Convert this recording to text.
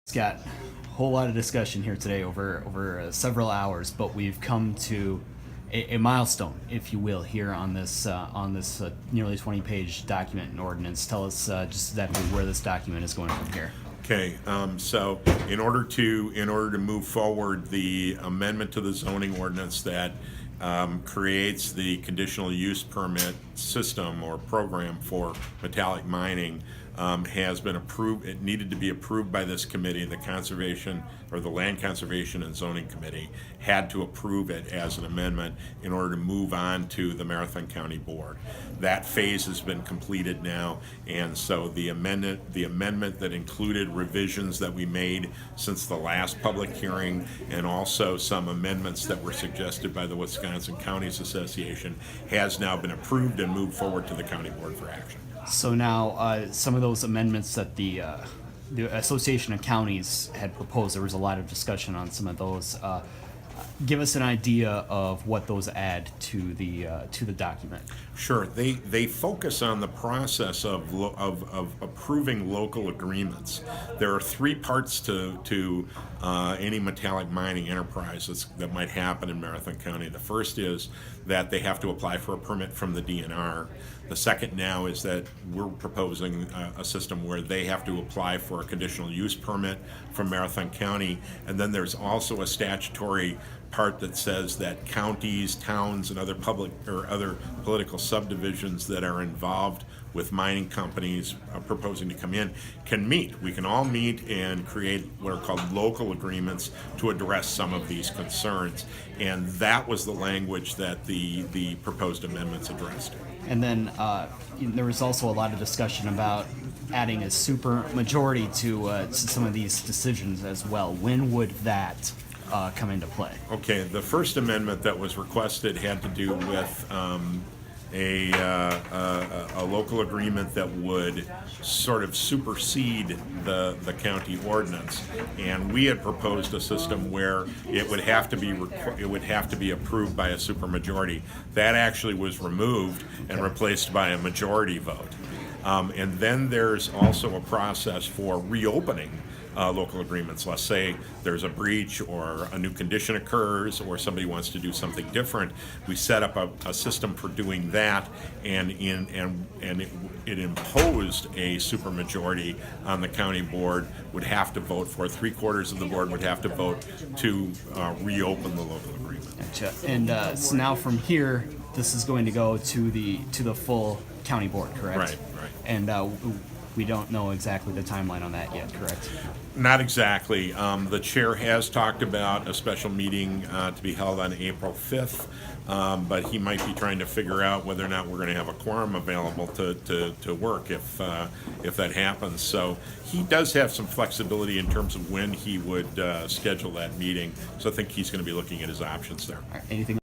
It's got a whole lot of discussion here today over several hours, but we've come to a milestone, if you will, here on this nearly 20-page document and ordinance. Tell us just exactly where this document is going from here. Okay, so in order to move forward, the amendment to the zoning ordinance that creates the conditional use permit system or program for metallic mining has been approved. It needed to be approved by this committee. The conservation or the Land Conservation and Zoning Committee had to approve it as an amendment in order to move on to the Marathon County Board. That phase has been completed now, and so the amendment that included revisions that we made since the last public hearing, and also some amendments that were suggested by the Wisconsin Counties Association, has now been approved and moved forward to the County Board for action. So now, some of those amendments that the Association of Counties had proposed, there was a lot of discussion on some of those. Give us an idea of what those add to the document. Sure. They focus on the process of approving local agreements. There are three parts to any metallic mining enterprise that might happen in Marathon County. The first is that they have to apply for a permit from the DNR. The second now is that we're proposing a system where they have to apply for a conditional use permit from Marathon County. And then there's also a statutory part that says that counties, towns, and other public or other political subdivisions that are involved with mining companies proposing to come in can meet. We can all meet and create what are called local agreements to address some of these concerns. And that was the language that the proposed amendments addressed. And then there was also a lot of discussion about adding a super majority to some of these decisions as well. When would that come into play? Okay, the first amendment that was requested had to do with a local agreement that would sort of supersede the county ordinance, and we had proposed a system where it would have to be approved by a supermajority. That actually was removed and replaced by a majority vote. And then there's also a process for reopening local agreements. Let's say there's a breach or a new condition occurs or somebody wants to do something different. We set up a system for doing that, and it imposed a supermajority on the county board. Would have to vote for it. 3/4 of the board would have to vote to reopen the local agreement. Gotcha. And so now from here, this is going to go to the full county board, correct? Right. And we don't know exactly the timeline on that yet, correct? Not exactly. The chair has talked about a special meeting to be held on April 5th, but he might be trying to figure out whether or not we're going to have a quorum available to work if that happens. So he does have some flexibility in terms of when he would schedule that meeting. So I think he's going to be looking at his options there. All right, anything